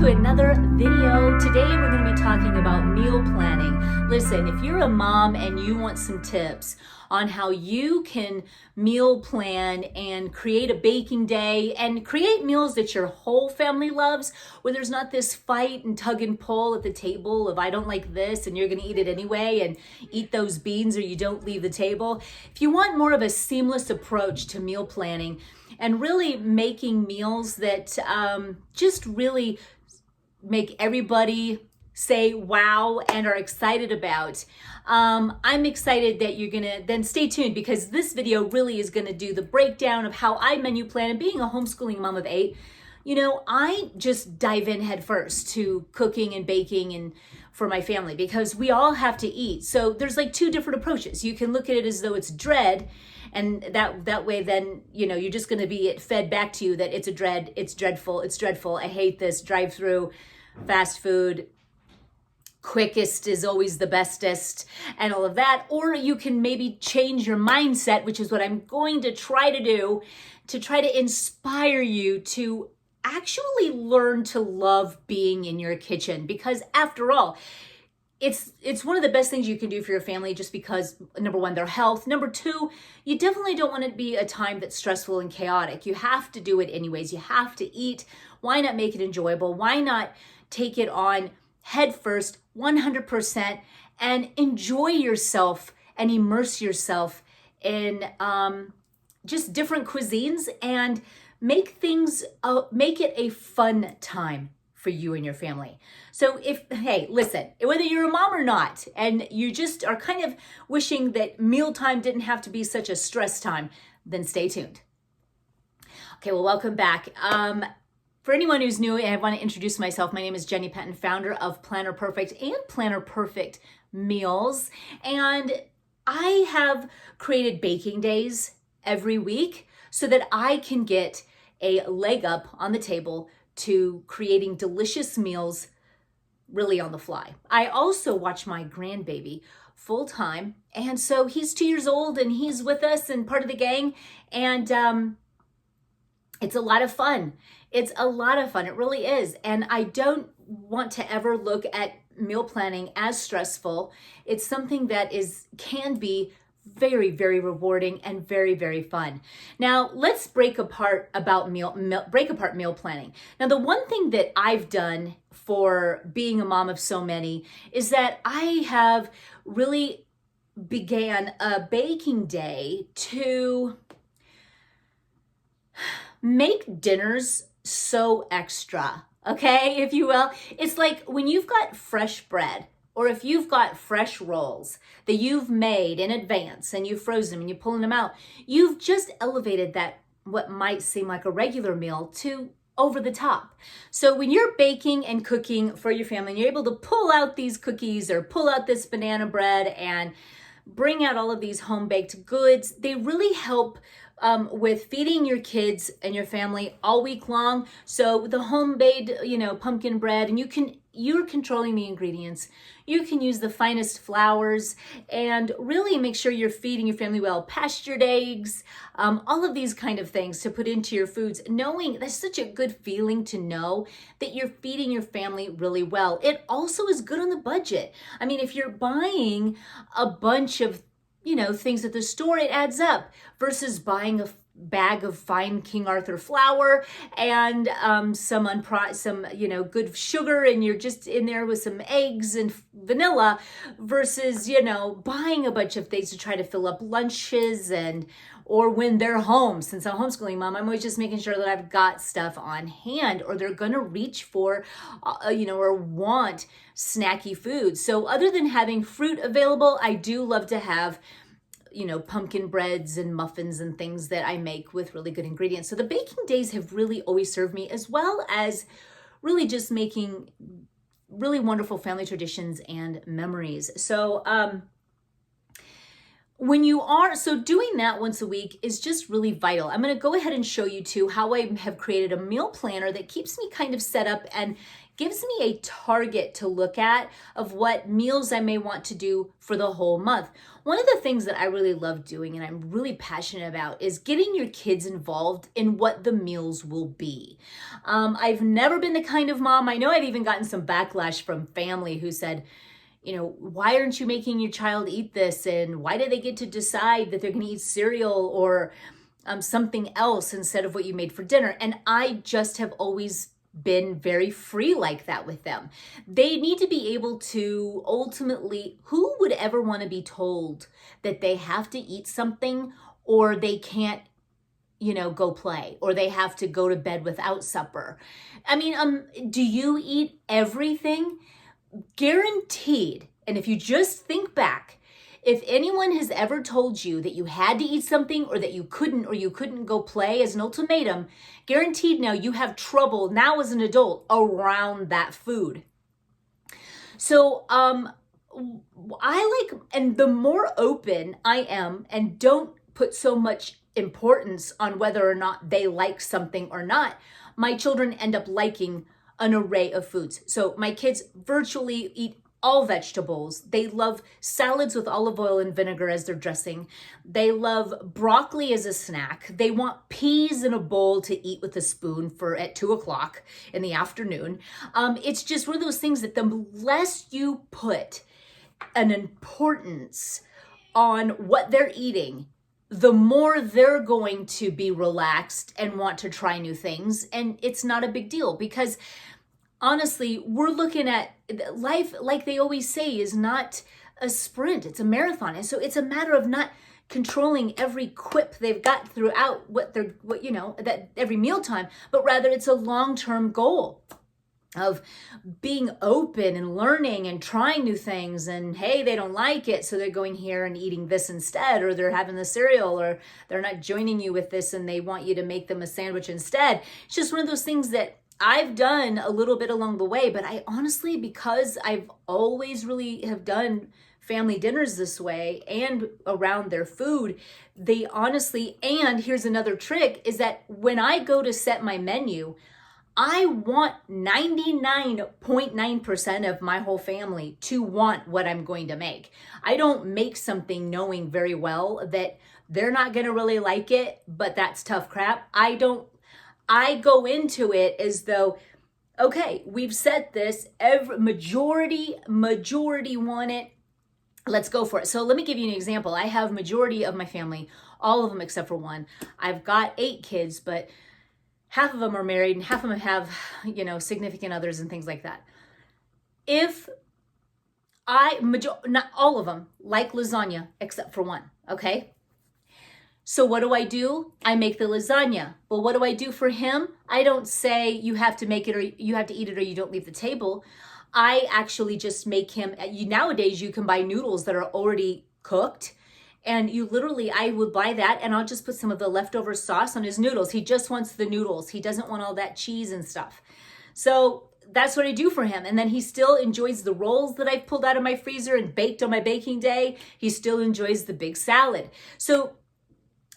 to another video. Today we're going to be talking about meal planning. Listen, if you're a mom and you want some tips on how you can meal plan and create a baking day and create meals that your whole family loves, where there's not this fight and tug and pull at the table of I don't like this and you're going to eat it anyway and eat those beans or you don't leave the table. If you want more of a seamless approach to meal planning and really making meals that just really make everybody say wow and are excited about. I'm excited that you're gonna then stay tuned, because this video really is gonna do the breakdown of how I menu plan. And being a homeschooling mom of 8, you know, I just dive in head first to cooking and baking and for my family, because we all have to eat. So there's like 2 different approaches. You can look at it as though it's dread, and that way then, you know, you're just going to be fed back to you that it's a dread, it's dreadful, I hate this, drive through, fast food, quickest is always the bestest, and all of that. Or you can maybe change your mindset, which is what I'm going to try to do, to try to inspire you to actually learn to love being in your kitchen. Because after all, it's one of the best things you can do for your family, just because, number 1, their health. Number 2, you definitely don't want it to be a time that's stressful and chaotic. You have to do it anyways. You have to eat. Why not make it enjoyable? Why not take it on head first, 100%, and enjoy yourself and immerse yourself in just different cuisines and make it a fun time for you and your family. So hey, listen, whether you're a mom or not, and you just are kind of wishing that mealtime didn't have to be such a stress time, then stay tuned. Okay, well, welcome back. For anyone who's new, I want to introduce myself. My name is Jenny Penton, founder of Planner Perfect and Planner Perfect Meals. And I have created baking days every week so that I can get a leg up on the table to creating delicious meals really on the fly. I also watch my grandbaby full time. And so he's 2 years old and he's with us and part of the gang. And it's a lot of fun. It's a lot of fun. It really is. And I don't want to ever look at meal planning as stressful. It's something that can be very, very rewarding and very, very fun. Now, let's break apart meal planning. Now, the one thing that I've done for being a mom of so many is that I have really began a baking day to make dinners so extra, okay, if you will. It's like when you've got fresh bread, or if you've got fresh rolls that you've made in advance and you've frozen them and you're pulling them out, you've just elevated that, what might seem like a regular meal, to over the top. So when you're baking and cooking for your family and you're able to pull out these cookies or pull out this banana bread and bring out all of these home baked goods, they really help with feeding your kids and your family all week long. So the home-made, pumpkin bread, and you're controlling the ingredients. You can use the finest flours and really make sure you're feeding your family well. Pastured eggs, all of these kind of things to put into your foods, knowing that's such a good feeling to know that you're feeding your family really well. It also is good on the budget. I mean, if you're buying a bunch of things at the store, it adds up, versus buying a bag of fine King Arthur flour and some good sugar, and you're just in there with some eggs and vanilla, versus buying a bunch of things to try to fill up lunches or when they're home. Since I'm a homeschooling mom, I'm always just making sure that I've got stuff on hand, or they're gonna reach for or want snacky food. So other than having fruit available, I do love to have pumpkin breads and muffins and things that I make with really good ingredients. So the baking days have really always served me, as well as really just making really wonderful family traditions and memories. So when you are, so doing that once a week is just really vital. I'm going to go ahead and show you too how I have created a meal planner that keeps me kind of set up and gives me a target to look at of what meals I may want to do for the whole month. One of the things that I really love doing and I'm really passionate about is getting your kids involved in what the meals will be. I've never been the kind of mom, I know I've even gotten some backlash from family who said, why aren't you making your child eat this? And why do they get to decide that they're going to eat cereal or something else instead of what you made for dinner? And I just have always been very free like that with them. They need to be able to ultimately, who would ever want to be told that they have to eat something or they can't go play, or they have to go to bed without supper? I mean, do you eat everything? Guaranteed. And if you just think back, if anyone has ever told you that you had to eat something or that you couldn't go play as an ultimatum, guaranteed now you have trouble now as an adult around that food. So I like, and the more open I am and don't put so much importance on whether or not they like something or not, my children end up liking an array of foods. So my kids virtually eat all vegetables. They love salads with olive oil and vinegar as their dressing. They love broccoli as a snack. They want peas in a bowl to eat with a spoon at 2:00 in the afternoon. It's just one of those things that the less you put an importance on what they're eating, the more they're going to be relaxed and want to try new things. And it's not a big deal because honestly, we're looking at life, like they always say, is not a sprint, it's a marathon. And so it's a matter of not controlling every quip they've got throughout that every mealtime, but rather it's a long-term goal of being open and learning and trying new things. And hey, they don't like it, so they're going here and eating this instead, or they're having the cereal, or they're not joining you with this and they want you to make them a sandwich instead. It's just one of those things that I've done a little bit along the way, but I honestly, because I've always really have done family dinners this way and around their food, they honestly, and here's another trick, is that when I go to set my menu, I want 99.9% of my whole family to want what I'm going to make. I don't make something knowing very well that they're not going to really like it, but that's tough crap. I go into it as though, okay, we've set this, every majority want it, let's go for it. So let me give you an example. I have majority of my family, all of them except for one. I've got 8 kids, but half of them are married and half of them have, significant others and things like that. Not all of them like lasagna except for one, okay? So what do? I make the lasagna. But what do I do for him? I don't say you have to make it or you have to eat it or you don't leave the table. I actually just make him, nowadays you can buy noodles that are already cooked. And I would buy that and I'll just put some of the leftover sauce on his noodles. He just wants the noodles. He doesn't want all that cheese and stuff. So that's what I do for him. And then he still enjoys the rolls that I've pulled out of my freezer and baked on my baking day. He still enjoys the big salad. So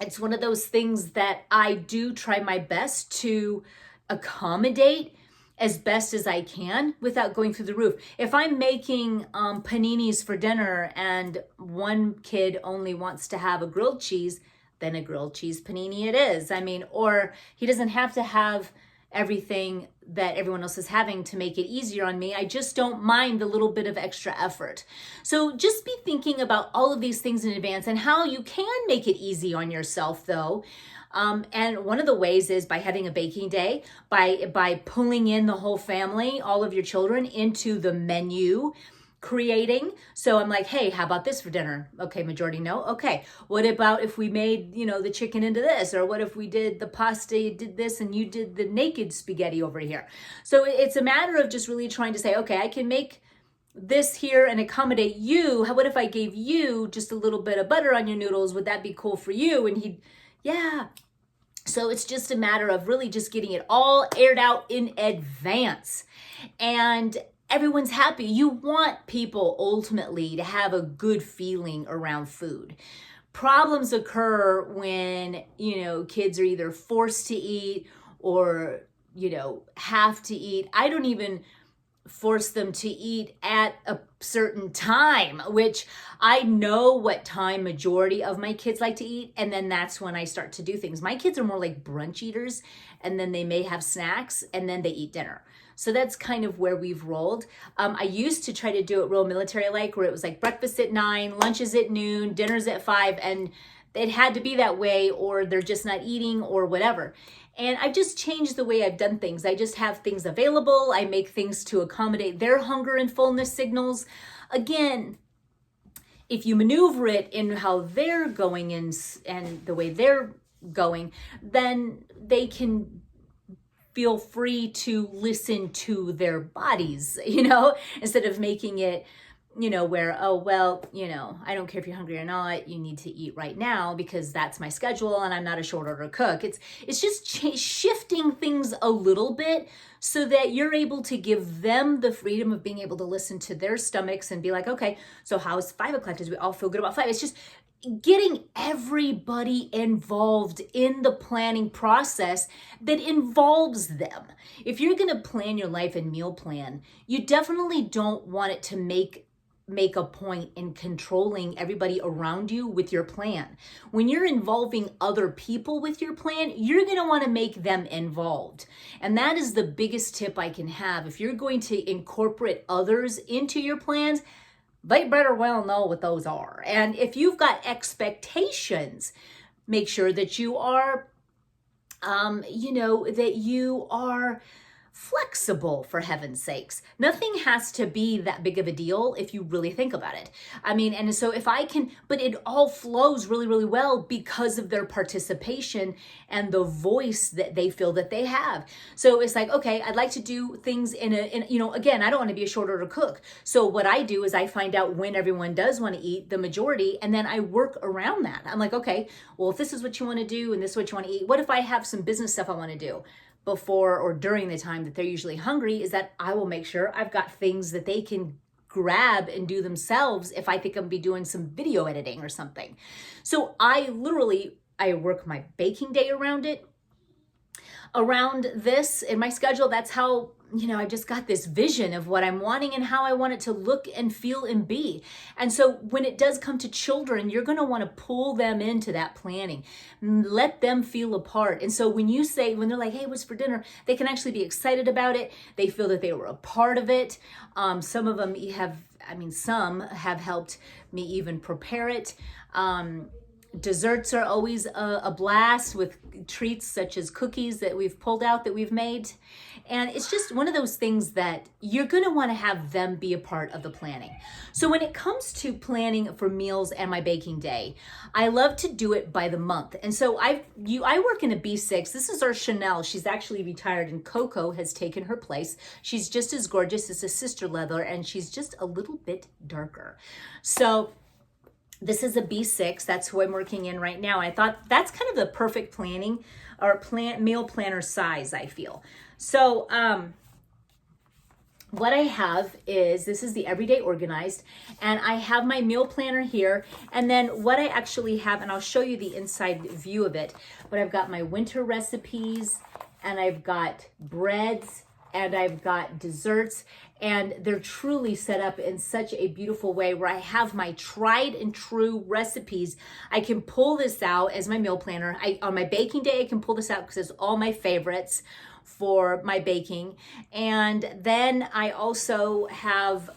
it's one of those things that I do try my best to accommodate as best as I can without going through the roof. If I'm making paninis for dinner and one kid only wants to have a grilled cheese, then a grilled cheese panini it is. Or he doesn't have to have everything that everyone else is having to make it easier on me. I just don't mind the little bit of extra effort. So just be thinking about all of these things in advance and how you can make it easy on yourself though. And one of the ways is by having a baking day, by pulling in the whole family, all of your children into the menu creating. So I'm like, hey, how about this for dinner? Okay, majority no. Okay, what about if we made, the chicken into this? Or what if we did the pasta, you did this and you did the naked spaghetti over here? So it's a matter of just really trying to say, okay, I can make this here and accommodate you. What if I gave you just a little bit of butter on your noodles? Would that be cool for you? And yeah. So it's just a matter of really just getting it all aired out in advance. And everyone's happy. You want people ultimately to have a good feeling around food. Problems occur when, kids are either forced to eat or, have to eat. I don't even force them to eat at a certain time, which I know what time majority of my kids like to eat. And then that's when I start to do things. My kids are more like brunch eaters, and then they may have snacks and then they eat dinner. So that's kind of where we've rolled. I used to try to do it real military-like, where it was like breakfast at 9, lunches at noon, dinners at 5, and it had to be that way or they're just not eating or whatever. And I've just changed the way I've done things. I just have things available. I make things to accommodate their hunger and fullness signals. Again, if you maneuver it in how they're going and the way they're going, then they can feel free to listen to their bodies, instead of making it, where, oh, well, I don't care if you're hungry or not, you need to eat right now because that's my schedule and I'm not a short order cook. It's just shifting things a little bit so that you're able to give them the freedom of being able to listen to their stomachs and be like, okay, so how's 5 o'clock? Does we all feel good about 5? It's just getting everybody involved in the planning process that involves them. If you're going to plan your life and meal plan, you definitely don't want it to make a point in controlling everybody around you with your plan. When you're involving other people with your plan, you're going to want to make them involved. And that is the biggest tip I can have. If you're going to incorporate others into your plans, they better well know what those are. And if you've got expectations, make sure that you are, that you are flexible, for heaven's sakes. Nothing has to be that big of a deal if you really think about it. I mean, and so if I can, but it all flows really, really well because of their participation and the voice that they feel that they have. So it's like, okay, I'd like to do things in again, I don't want to be a short order cook. So what I do is I find out when everyone does want to eat, the majority, and then I work around that. I'm like, okay, well, if this is what you want to do and this is what you want to eat, what if I have some business stuff I want to do before or during the time that they're usually hungry? Is that I will make sure I've got things that they can grab and do themselves if I think I'm be doing some video editing or something. So I work my baking day around it, around this in my schedule. That's how, I just got this vision of what I'm wanting and how I want it to look and feel and be. And so when it does come to children, you're going to want to pull them into that planning, let them feel a part. And so when they're like, hey, what's for dinner? They can actually be excited about it. They feel that they were a part of it. Some of them some have helped me even prepare it. Desserts are always a blast with treats such as cookies that we've pulled out that we've made. And it's just one of those things that you're going to want to have them be a part of the planning. So when it comes to planning for meals and my baking day, I love to do it by the month. And so I work in a B6. This is our Chanel. She's actually retired and Coco has taken her place. She's just as gorgeous as a sister leather and she's just a little bit darker. So this is a B6. That's who I'm working in right now. I thought that's kind of the perfect planning or meal planner size, I feel. So what I have is, this is the Everyday Organized, and I have my meal planner here. And then what I actually have, and I'll show you the inside view of it, but I've got my winter recipes, and I've got breads, and I've got desserts, and they're truly set up in such a beautiful way where I have my tried and true recipes. I can pull this out as my meal planner. On my baking day, I can pull this out because it's all my favorites for my baking. And then I also have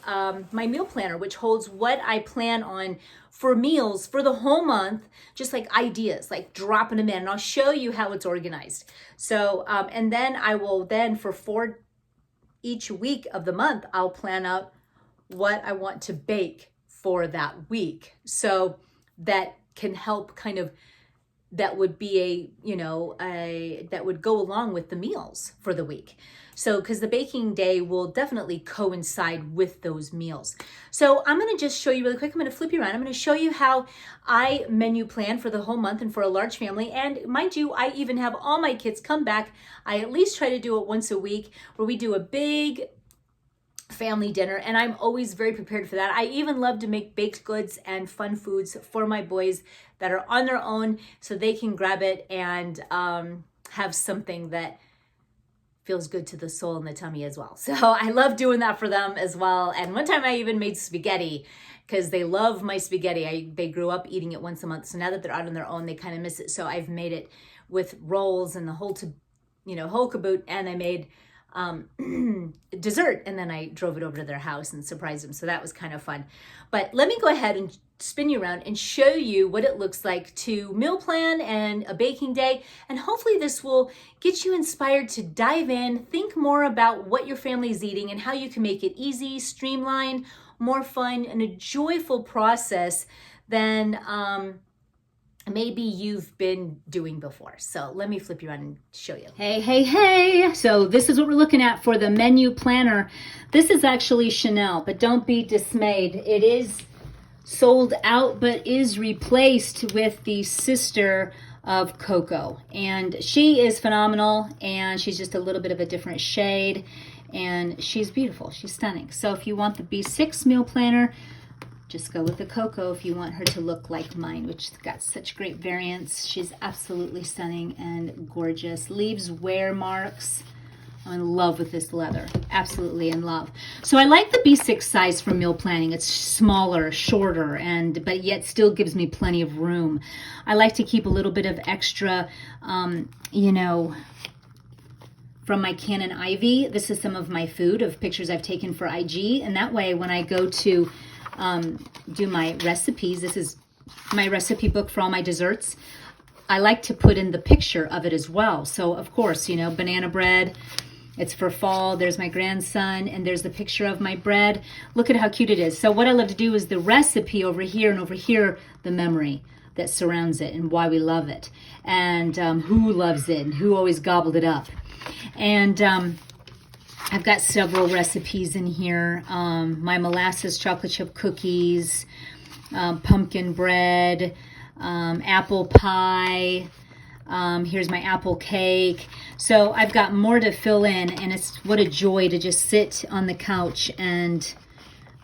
my meal planner, which holds what I plan on for meals for the whole month, just like ideas, like dropping them in. And I'll show you how it's organized. So, and then I will for each week of the month, I'll plan out what I want to bake for that week. So that can help kind of, that would be that would go along with the meals for the week. So, because the baking day will definitely coincide with those meals. So I'm going to just show you really quick. I'm going to flip you around. I'm going to show you how I menu plan for the whole month and for a large family. And mind you, I even have all my kids come back. I at least try to do it once a week where we do a big family dinner, and I'm always very prepared for that. I even love to make baked goods and fun foods for my boys that are on their own so they can grab it and have something that feels good to the soul and the tummy as well. So I love doing that for them as well. And one time I even made spaghetti because they love my spaghetti. They grew up eating it once a month. So now that they're out on their own, they kind of miss it. So I've made it with rolls and the whole caboot, and I made dessert, and then I drove it over to their house and surprised them. So that was kind of fun. But let me go ahead and spin you around and show you what it looks like to meal plan and a baking day. And hopefully this will get you inspired to dive in, think more about what your family is eating and how you can make it easy, streamlined, more fun, and a joyful process than maybe you've been doing before. So let me flip you around and show you. Hey. So this is what we're looking at for the menu planner. This is actually Chanel, but don't be dismayed. It is sold out, but is replaced with the sister of Coco. And she is phenomenal, and she's just a little bit of a different shade, and she's beautiful. She's stunning. So if you want the B6 meal planner, just go with the Coco. If you want her to look like mine, which has got such great variants, she's absolutely stunning and gorgeous. Leaves wear marks. I'm in love with this leather, absolutely in love. So I like the B6 size for meal planning. It's smaller, shorter, but yet still gives me plenty of room. I like to keep a little bit of extra, from my Canon Ivy. This is some of my food of pictures I've taken for IG, and that way when I go to do my recipes, this is my recipe book for all my desserts, I like to put in the picture of it as well. So of course, banana bread, it's for fall. There's my grandson, and there's the picture of my bread. Look at how cute it is. So what I love to do is the recipe over here, and over here, the memory that surrounds it and why we love it, and who loves it and who always gobbled it up. And I've got several recipes in here. My molasses chocolate chip cookies, pumpkin bread, apple pie. Here's my apple cake. So I've got more to fill in, and it's what a joy to just sit on the couch and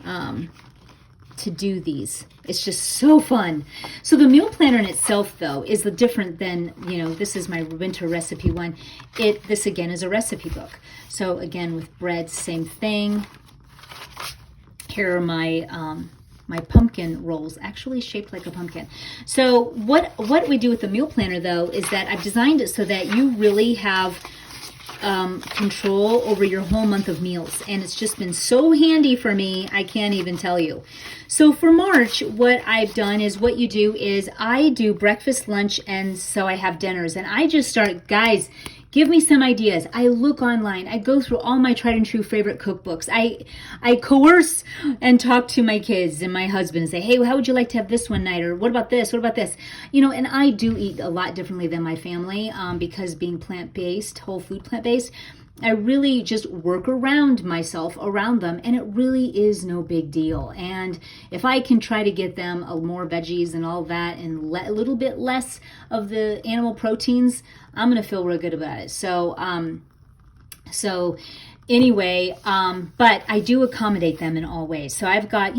to do these. It's just so fun. So the meal planner in itself, though, is different than, this is my winter recipe one. This again is a recipe book. So again, with bread, same thing. Here are my pumpkin rolls, actually shaped like a pumpkin. So what we do with the meal planner, though, is that I've designed it so that you really have control over your whole month of meals. And it's just been so handy for me, I can't even tell you. So for March, what I've done is what you do is I do breakfast, lunch, and so I have dinners. And I just start, guys, give me some ideas. I look online. I go through all my tried and true favorite cookbooks. I coerce and talk to my kids and my husband and say, hey, how would you like to have this one night? Or what about this? What about this? And I do eat a lot differently than my family because being plant-based, whole food plant-based, I really just work around myself, around them, and it really is no big deal. And if I can try to get them more veggies and all that and a little bit less of the animal proteins, I'm going to feel real good about it. So anyway, but I do accommodate them in all ways. So I've got,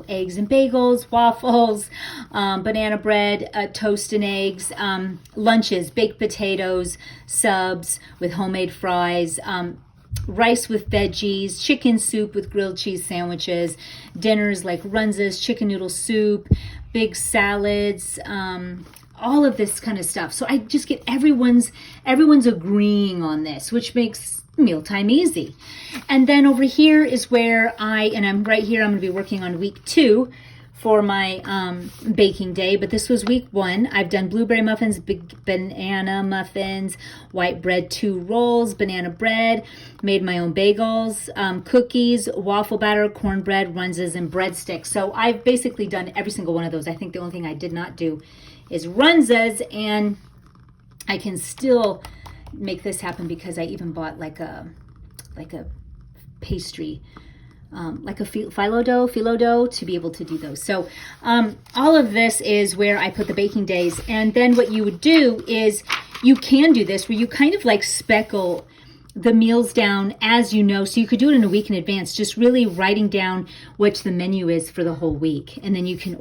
eggs and bagels, waffles, banana bread, toast and eggs, lunches, baked potatoes, subs with homemade fries, rice with veggies, chicken soup with grilled cheese sandwiches, dinners like runzas, chicken noodle soup, big salads, all of this kind of stuff. So I just get everyone's agreeing on this, which makes mealtime easy. And then over here is where I'm right here, I'm going to be working on week 2 for my baking day, but this was week 1. I've done blueberry muffins, big banana muffins, white bread 2 rolls, banana bread, made my own bagels, cookies, waffle batter, cornbread, runzas, and breadsticks. So I've basically done every single one of those. I think the only thing I did not do is runzas, and I can still make this happen because I even bought like a pastry, like a phyllo dough to be able to do those. So all of this is where I put the baking days. And then what you would do is you can do this where you kind of like speckle the meals down as you know, so you could do it in a week in advance, just really writing down what the menu is for the whole week. And then you can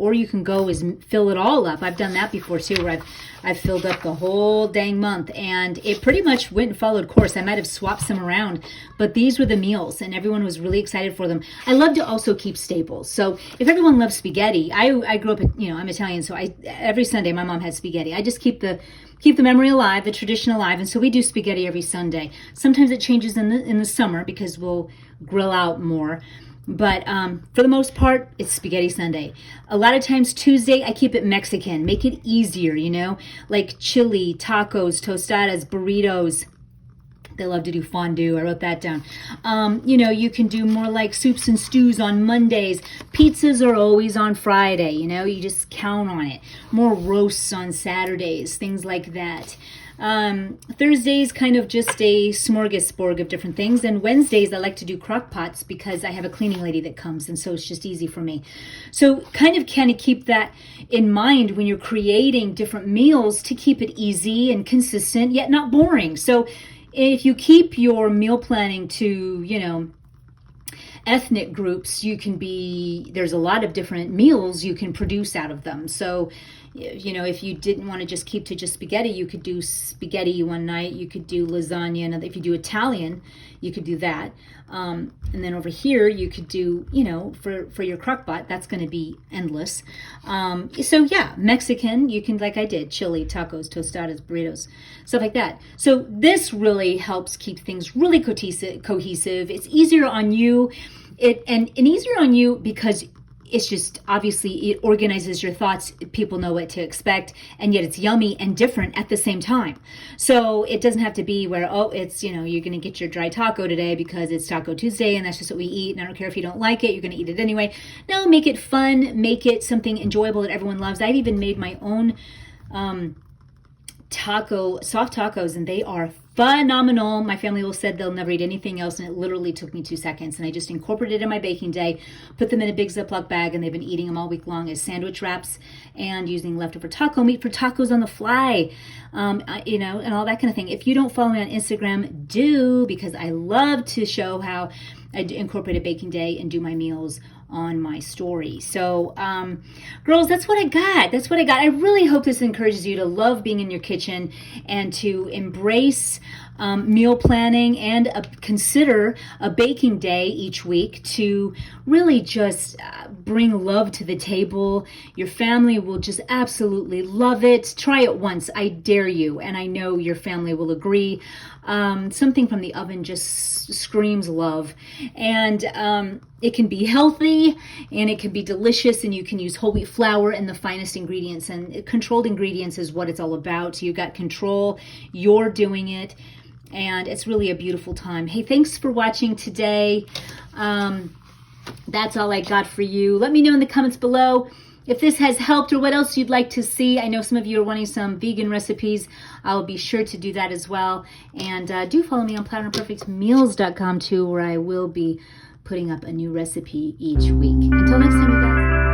go fill it all up. I've done that before too, where I've filled up the whole dang month, and it pretty much went and followed course. I might have swapped some around, but these were the meals and everyone was really excited for them. I love to also keep staples. So if everyone loves spaghetti, I grew up, I'm Italian, so every Sunday my mom had spaghetti. I just keep the memory alive, the tradition alive, and so we do spaghetti every Sunday. Sometimes it changes in the summer because we'll grill out more. But for the most part, it's Spaghetti Sunday. A lot of times Tuesday, I keep it Mexican. Make it easier, like chili, tacos, tostadas, burritos. They love to do fondue. I wrote that down. You can do more like soups and stews on Mondays. Pizzas are always on Friday. You just count on it. More roasts on Saturdays, things like that. Thursdays, kind of just a smorgasbord of different things. And Wednesdays, I like to do crock pots because I have a cleaning lady that comes, and so it's just easy for me. So kind of keep that in mind when you're creating different meals, to keep it easy and consistent, yet not boring. So if you keep your meal planning to, ethnic groups, there's a lot of different meals you can produce out of them. So, if you didn't want to just keep to just spaghetti, you could do spaghetti one night, you could do lasagna, and if you do Italian, you could do that. And then over here, you could do, for your crock pot, that's going to be endless. So yeah, Mexican, you can, like I did, chili, tacos, tostadas, burritos, stuff like that. So this really helps keep things really cohesive. It's easier on you, and easier on you because it's just, obviously, it organizes your thoughts. People know what to expect, and yet it's yummy and different at the same time. So it doesn't have to be where, it's, you're going to get your dry taco today because it's Taco Tuesday and that's just what we eat. And I don't care if you don't like it, you're going to eat it anyway. No, make it fun, make it something enjoyable that everyone loves. I've even made my own soft tacos, and they are phenomenal. My family will said they'll never eat anything else, and it literally took me 2 seconds. And I just incorporated it in my baking day, put them in a big Ziploc bag, and they've been eating them all week long as sandwich wraps and using leftover taco meat for tacos on the fly, and all that kind of thing. If you don't follow me on Instagram, do, because I love to show how I incorporate a baking day and do my meals on my story. So, girls, that's what I got. I really hope this encourages you to love being in your kitchen and to embrace meal planning and consider a baking day each week to really just bring love to the table. Your family will just absolutely love it. Try it once. I dare you. And I know your family will agree. Something from the oven just screams love. And it can be healthy and it can be delicious, and you can use whole wheat flour and the finest ingredients, and controlled ingredients is what it's all about. So you got control, you're doing it, and it's really a beautiful time. Hey, thanks for watching today. That's all I got for you. Let me know in the comments below if this has helped or what else you'd like to see. I know some of you are wanting some vegan recipes. I'll be sure to do that as well. And do follow me on PlatterPerfectMeals.com too, where I will be putting up a new recipe each week. Until next time, you guys.